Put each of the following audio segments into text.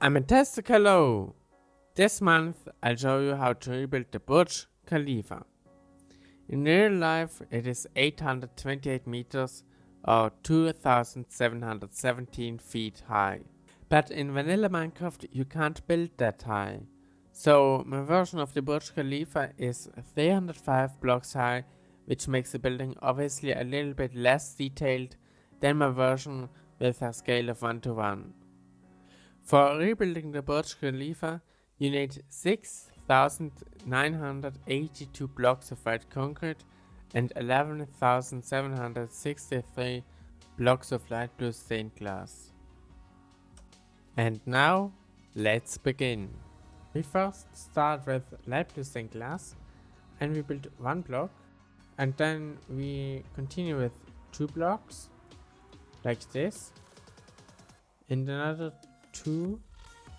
I'm Fantastic Hello! This month I'll show you how to rebuild the Burj Khalifa. In real life it is 828 meters or 2717 feet high. But in vanilla Minecraft you can't build that high. So my version of the Burj Khalifa is 305 blocks high, which makes the building obviously a little bit less detailed than my version with a scale of 1 to 1. For rebuilding the Burj Khalifa, you need 6,982 blocks of white concrete and 11,763 blocks of light blue stained glass. And now, let's begin. We first start with light blue stained glass and we build one block, and then we continue with 2 blocks, like this, and another 2,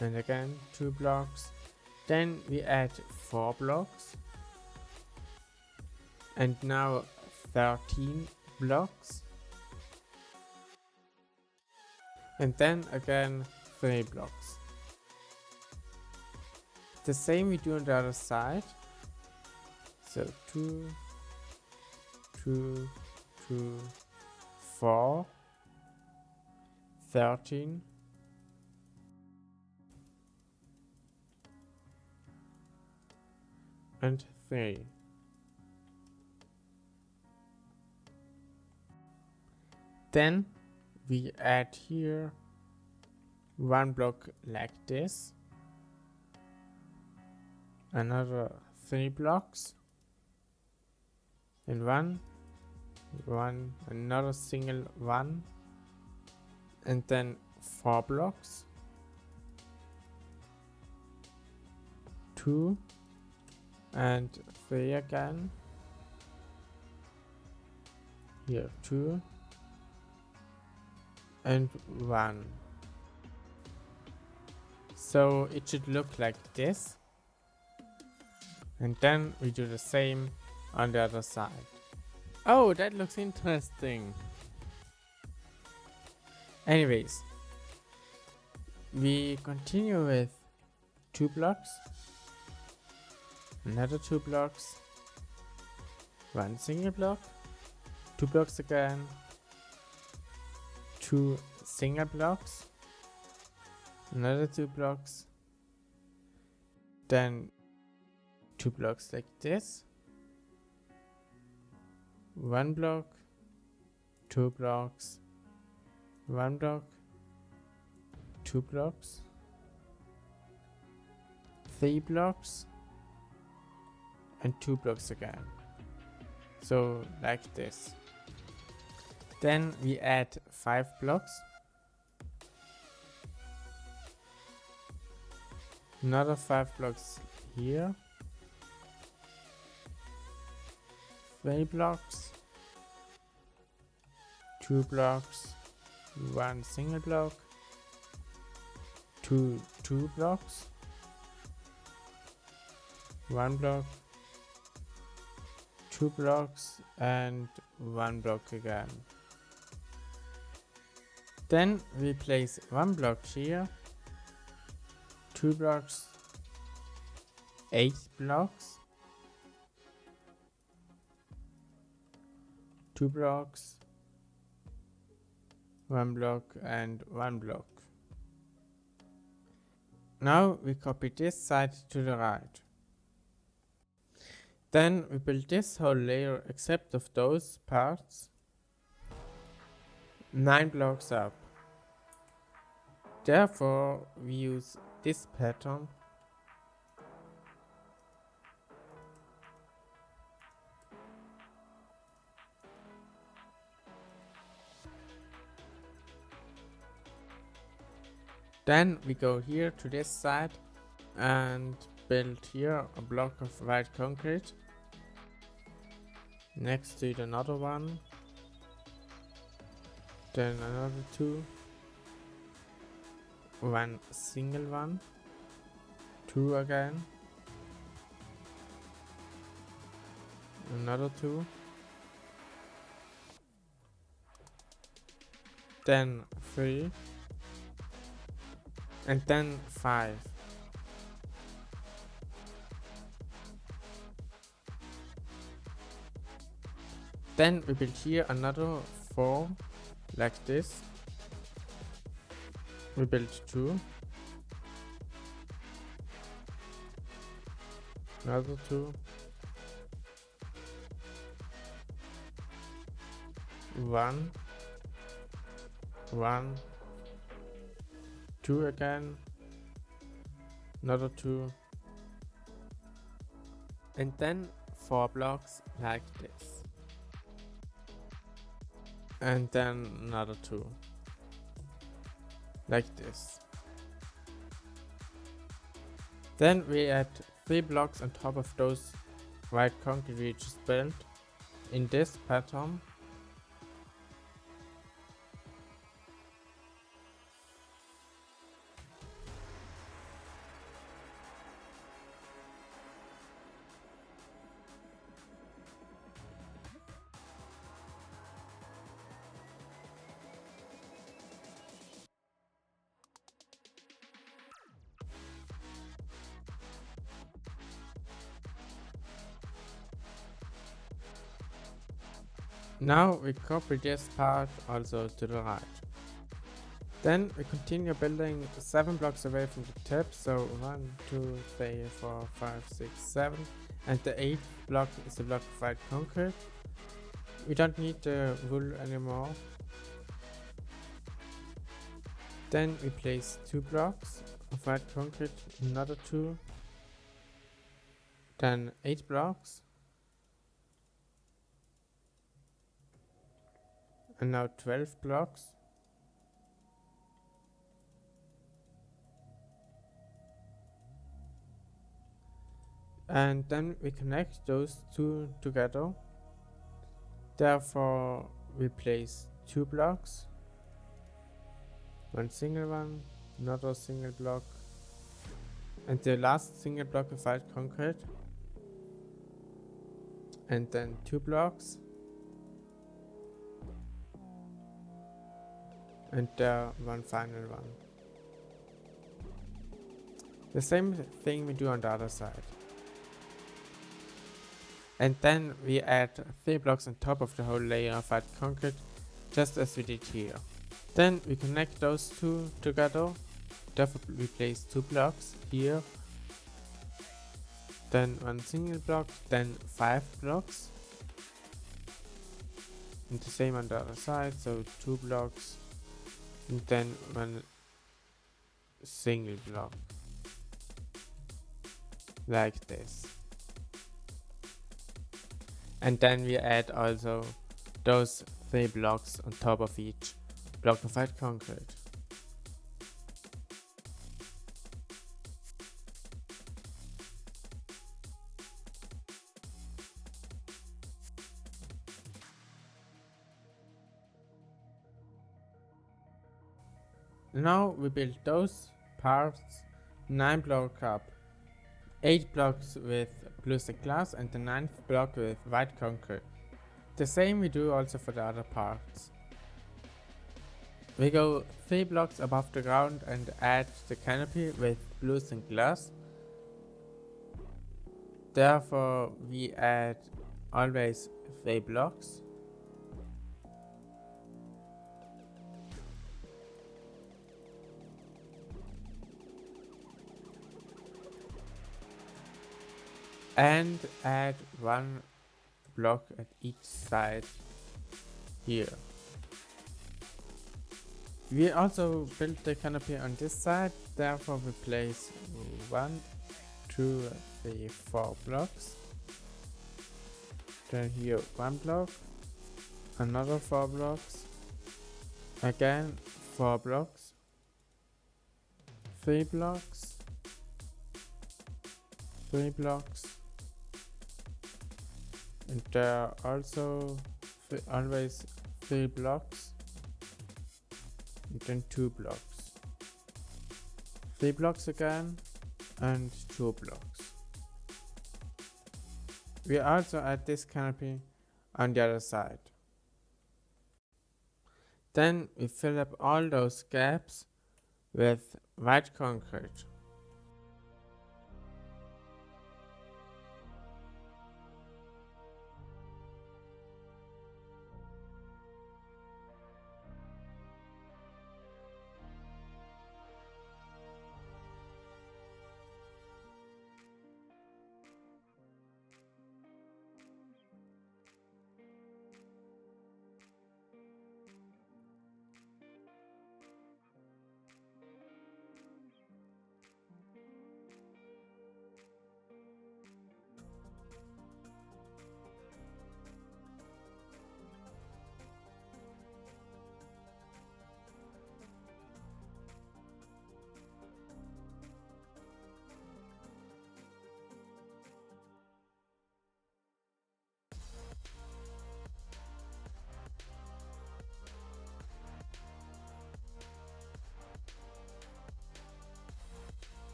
and again 2 blocks. Then we add 4 blocks, and now 13 blocks, and then again 3 blocks. The same we do on the other side. So 2, 2, 2, 4, 13, and 3. Then we add here 1 block like this, another 3 blocks, and another single 1, and then 4 blocks, 2, and 3 again, here 2, and 1. So it should look like this, and then we do the same on the other side. Oh, that looks interesting. Anyways, we continue with 2 blocks, another 2 blocks, 1 single block, 2 blocks again, 2 single blocks, another 2 blocks, then 2 blocks like this, 1 block, 2 blocks, 1 block, 2 blocks, 3 blocks, and 2 blocks again. So like this. Then we add 5 blocks, another 5 blocks here, 3 blocks, 2 blocks, 1 single block, 2 blocks, 1 block, 2 blocks, and 1 block again. Then we place 1 block here, 2 blocks, 8 blocks, 2 blocks, 1 block, and 1 block. Now we copy this side to the right. Then we build this whole layer except of those parts 9 blocks up. Therefore we use this pattern . Then we go here to this side and build here a block of white concrete next to it, another one, then another 2, 1 single one, 2 again, another 2, then 3, and then 5. Then we build here another 4 like this. We build 2, another 2, 1, 1, 2 again, another 2, and then 4 blocks like this, and then another 2 like this. Then we add 3 blocks on top of those white concrete we just built in this pattern. Now we copy this part also to the right. Then we continue building 7 blocks away from the tip, so 1, 2, 3, 4, 5, 6, 7, and the 8th block is a block of white concrete. We don't need the wool anymore. Then we place 2 blocks of white concrete, another 2, then 8 blocks, and now 12 blocks. And then we connect those two together. Therefore, we place 2 blocks, one single one, another single block, and the last single block of white concrete, and then 2 blocks, and one final one. The same thing we do on the other side. And then we add 3 blocks on top of the whole layer of white concrete, just as we did here. Then we connect those two together. Therefore we place 2 blocks here, then one single block, then 5 blocks, and the same on the other side, so 2 blocks, and then one single block, like this. And then we add also those 3 blocks on top of each block of white concrete. Now we build those parts 9 blocks up, 8 blocks with blue stick glass and the 9th block with white concrete. The same we do also for the other parts. We go 3 blocks above the ground and add the canopy with blue stick glass. Therefore we add always 3 blocks. And add 1 block at each side here. We also built the canopy on this side, therefore we place 1, 2, 3, 4 blocks. Then here 1 block, another 4 blocks, again 4 blocks, 3 blocks, 3 blocks, and there are also always 3 blocks, and then 2 blocks, 3 blocks again, and 2 blocks. We also add this canopy on the other side. Then we fill up all those gaps with white concrete.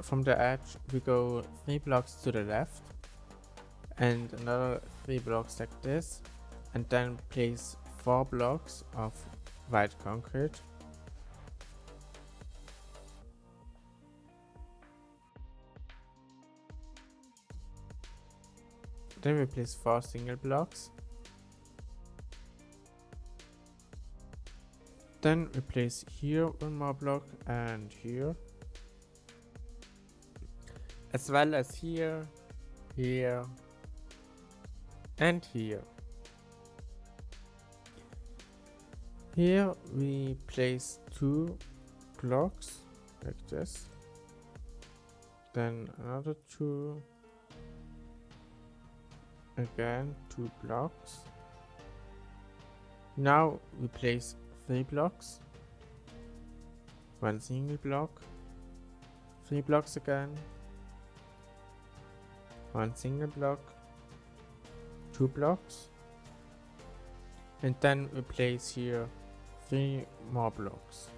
From the edge we go 3 blocks to the left and another 3 blocks like this, and then place 4 blocks of white concrete. Then we place 4 single blocks. Then we place here 1 more block and here, as well as here, here and here. Here we place 2 blocks like this, then another 2, again 2 blocks. Now we place 3 blocks, 1 single block, 3 blocks again, 1 single block, 2 blocks, and then we place here 3 more blocks.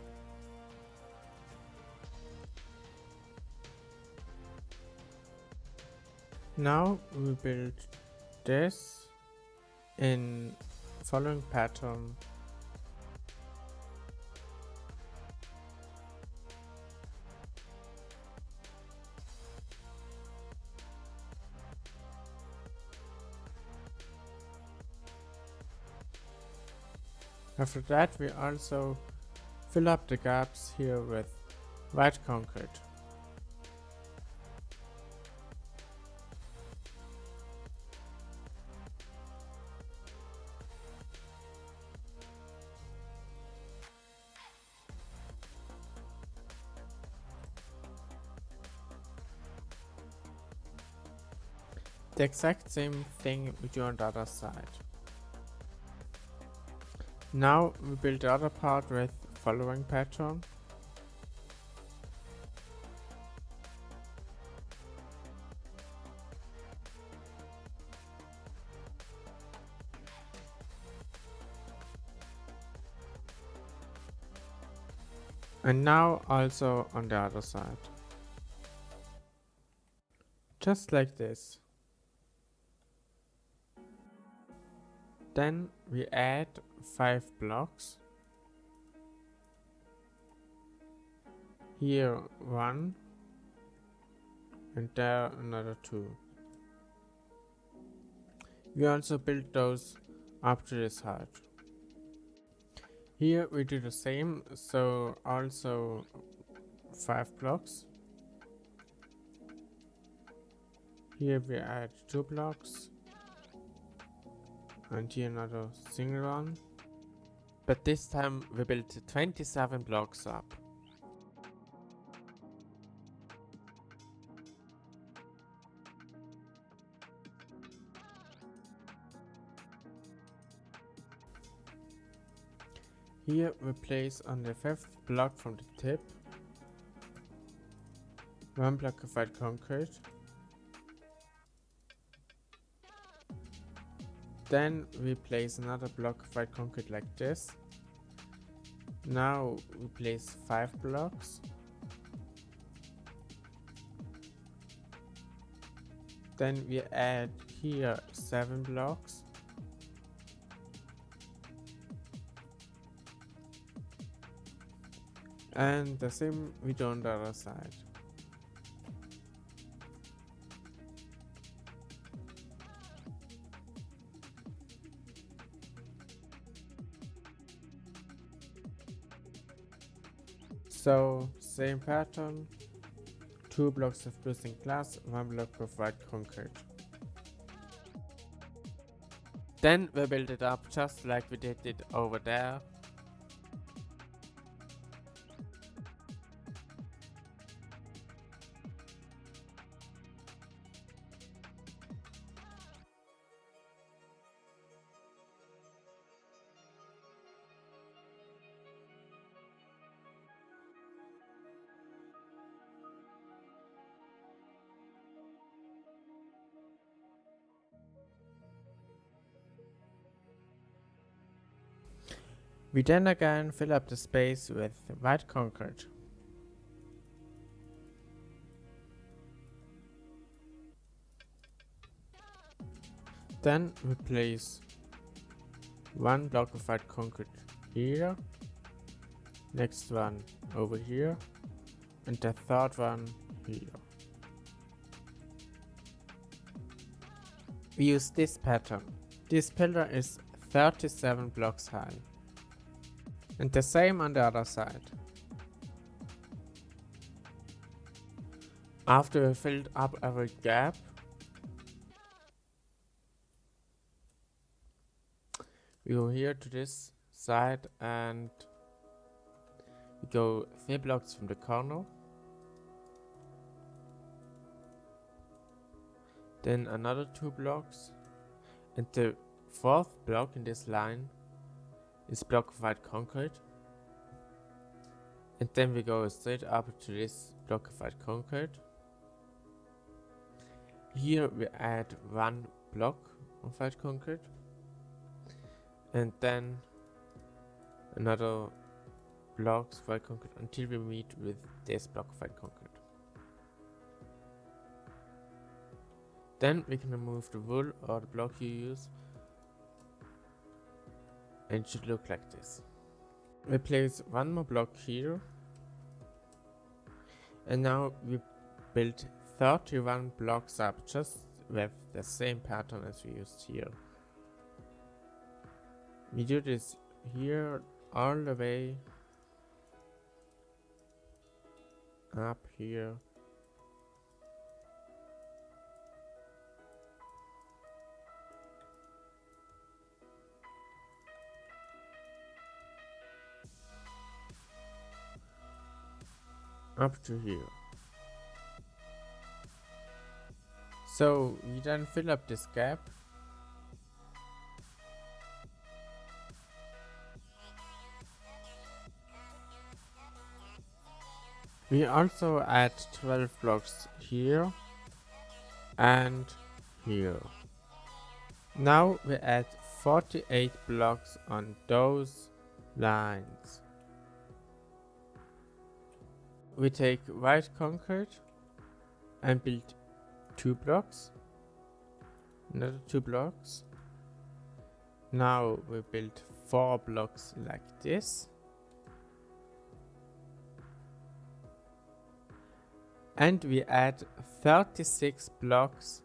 Now we build this in following pattern. After that we also fill up the gaps here with white concrete. The exact same thing we do on the other side. Now we build the other part with following pattern. And now also on the other side. Just like this. Then we add 5 blocks. Here 1 and there another 2. We also build those up to this height. Here we do the same, so also 5 blocks. Here we add 2 blocks. And here another single one. But this time we built 27 blocks up. Here we place on the 5th block from the tip one block of white concrete. Then we place another block of white concrete like this. Now we place 5 blocks. Then we add here 7 blocks. And the same we do on the other side. So same pattern, 2 blocks of blue stained glass, 1 block of white concrete. Then we build it up just like we did it over there. We then again fill up the space with white concrete. Then we place 1 block of white concrete here, next one over here, and the third one here. We use this pattern. This pillar is 37 blocks high. And the same on the other side. After we filled up every gap, we go here to this side and we go 3 blocks from the corner. Then another 2 blocks. And the 4th block in this line is block of white concrete. And then we go straight up to this block of white concrete. Here we add 1 block of white concrete. And then another blocks of white concrete until we meet with this block of white concrete. Then we can remove the wool or the block you use. And it should look like this. We place 1 more block here. And now we build 31 blocks up just with the same pattern as we used here. We do this here all the way up here. Up to here. So we then fill up this gap. We also add 12 blocks here and here. Now we add 48 blocks on those lines. We take white concrete and build 2 blocks, another 2 blocks. Now we build 4 blocks like this. And we add 36 blocks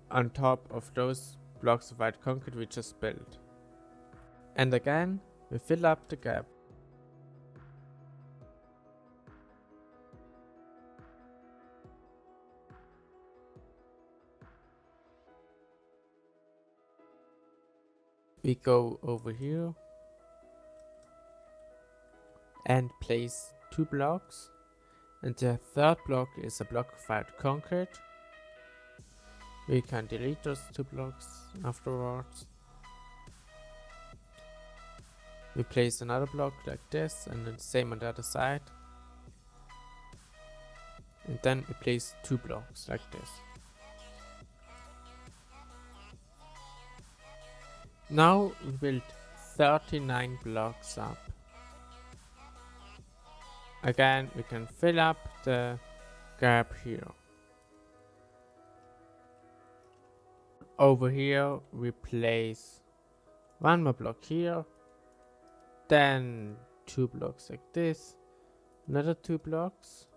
on top of those blocks of white concrete we just built. And again, we fill up the gap. We go over here and place 2 blocks, and the 3rd block is a block of white concrete. We can delete those 2 blocks afterwards. We place another block like this, and then same on the other side. and then we place 2 blocks like this. Now we build 39 blocks up. Again, we can fill up the gap here. Over here we place 1 more block here, then 2 blocks like this, another 2 blocks,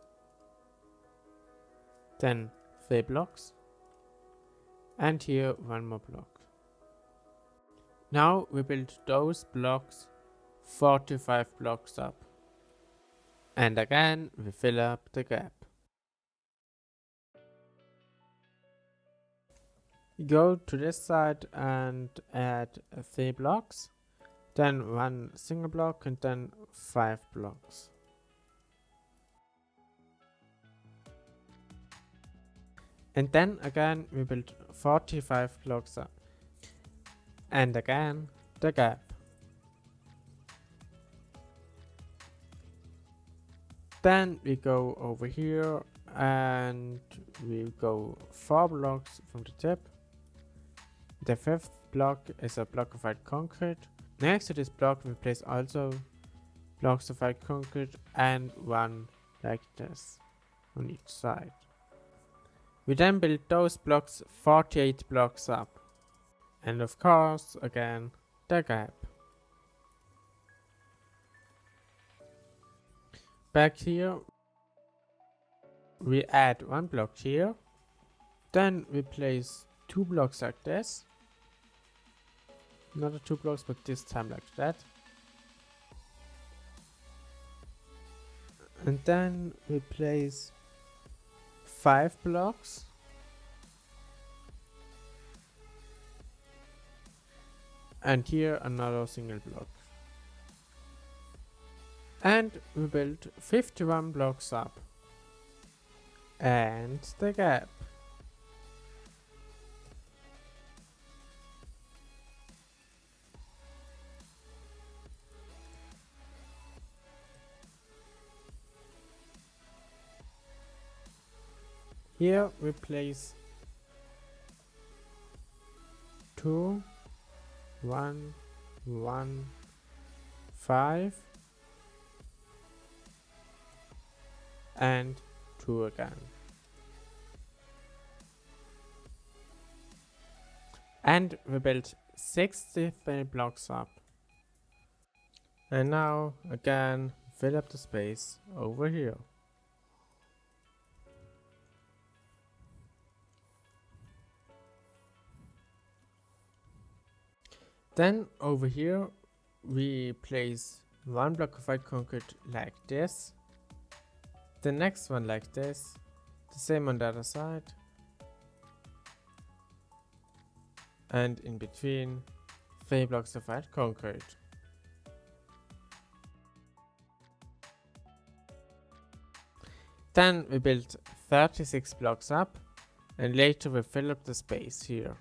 then 3 blocks, and here 1 more block. Now we build those blocks 45 blocks up. And again we fill up the gap. Go to this side and add 3 blocks, then 1 single block and then 5 blocks. And then again we build 45 blocks up. And again the gap. Then we go over here and we go 4 blocks from the tip. The 5th block is a block of white concrete. Next to this block we place also blocks of white concrete and 1 like this on each side. We then build those blocks 48 blocks up. And of course, again, the gap. Back here, we add 1 block here. Then we place 2 blocks like this. Another 2 blocks, but this time like that. And then we place 5 blocks. And here another single block. And we built 51 blocks up. And the gap. Here we place 2, 1, 1, 5 and 2 again. And we built 63 blocks up. And now again fill up the space over here. Then over here we place 1 block of white concrete like this, the next one like this, the same on the other side, and in between 3 blocks of white concrete. Then we built 36 blocks up and later we fill up the space here.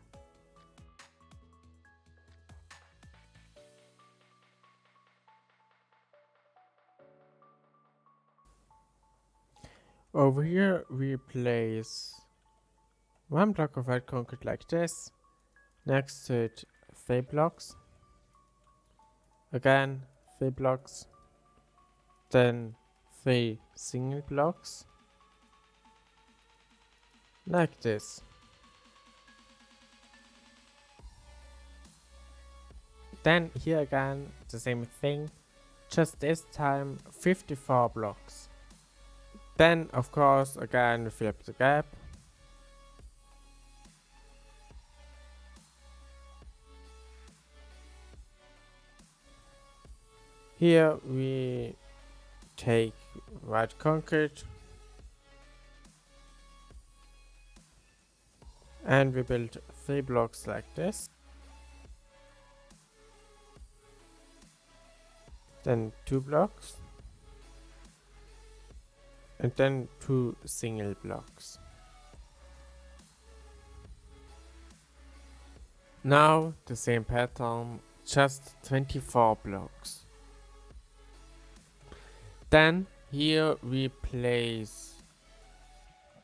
Over here we place 1 block of white concrete like this, next to it 3 blocks, again 3 blocks, then 3 single blocks, like this. Then here again the same thing, just this time 54 blocks. Then of course again we fill up the gap. Here we take white concrete and we build 3 blocks like this. Then 2 blocks. And then 2 single blocks. Now the same pattern, just 24 blocks. Then here we place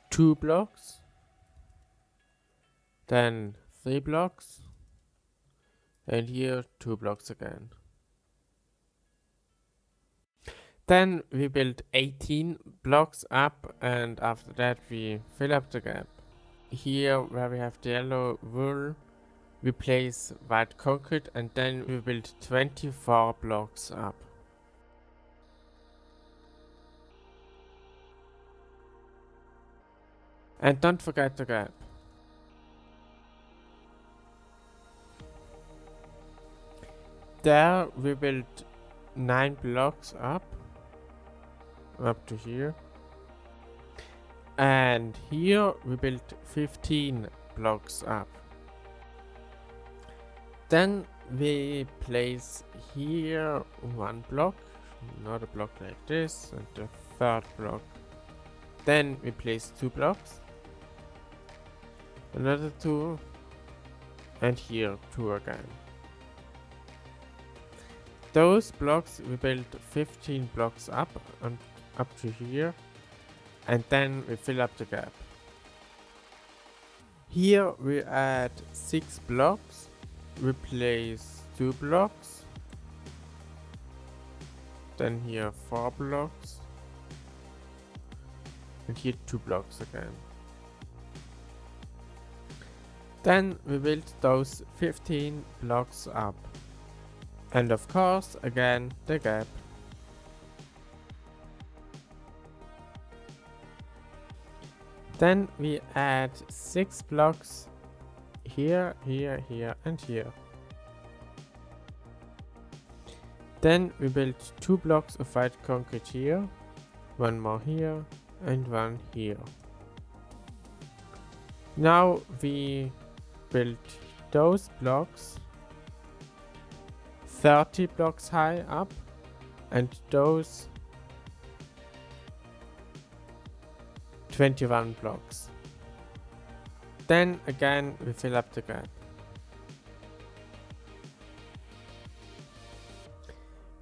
2 blocks, then 3 blocks, and here 2 blocks again. Then we build 18 blocks up, and after that we fill up the gap. Here where we have the yellow wool, we place white concrete, and then we build 24 blocks up. And don't forget the gap. There we build 9 blocks up to here. And here we built 15 blocks up. Then we place here 1 block, another block like this, and the third block. Then we place 2 blocks, another 2, and here 2 again. Those blocks we built 15 blocks up and up to here, and then we fill up the gap. Here we add 6 blocks, we place 2 blocks, then here 4 blocks, and here 2 blocks again. Then we build those 15 blocks up. And of course, again, the gap. Then we add 6 blocks here, here, here, and here. Then we build 2 blocks of white concrete here, 1 more here, and 1 here. Now we build those blocks 30 blocks high up, and those 21 blocks. Then again we fill up the gap.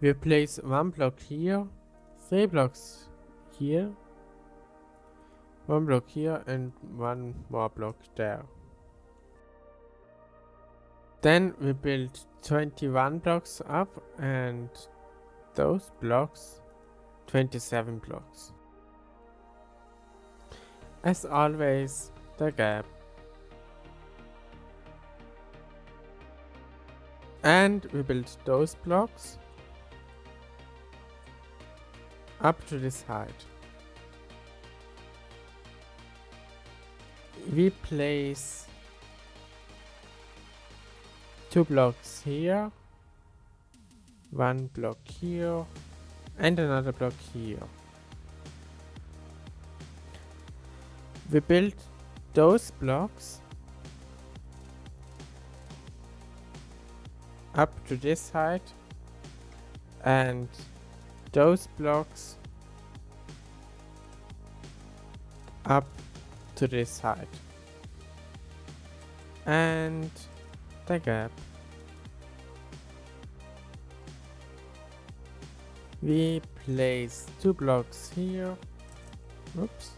We place 1 block here, 3 blocks here, 1 block here, and 1 more block there. Then we build 21 blocks up, and those blocks 27 blocks. As always, the gap. And we build those blocks up to this height. We place 2 blocks here, 1 block here, and another block here. We build those blocks up to this height, and those blocks up to this height, and the gap. We place 2 blocks here, oops,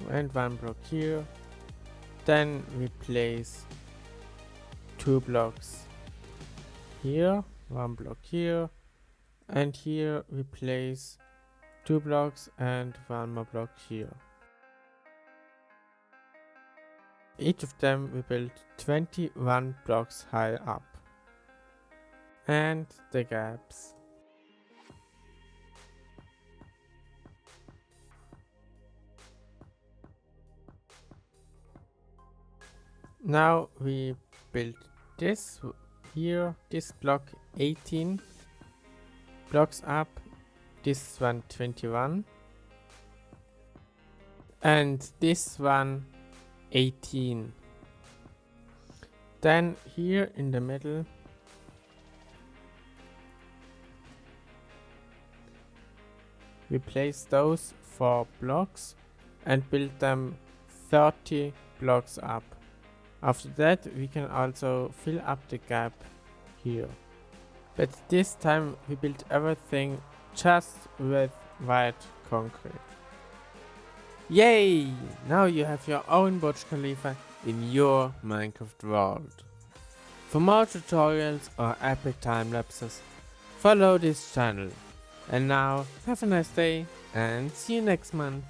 and 1 block here. Then we place 2 blocks here, 1 block here, and here we place 2 blocks and 1 more block here. Each of them we build 21 blocks high up. And the gaps. Now we build this here, this block 18 blocks up, this one 21, and this one 18. Then here in the middle we place those 4 blocks and build them 30 blocks up. After that we can also fill up the gap here. But this time we build everything just with white concrete. Yay! Now you have your own Burj Khalifa in your Minecraft world. For more tutorials or epic time lapses, follow this channel. And now, have a nice day and see you next month.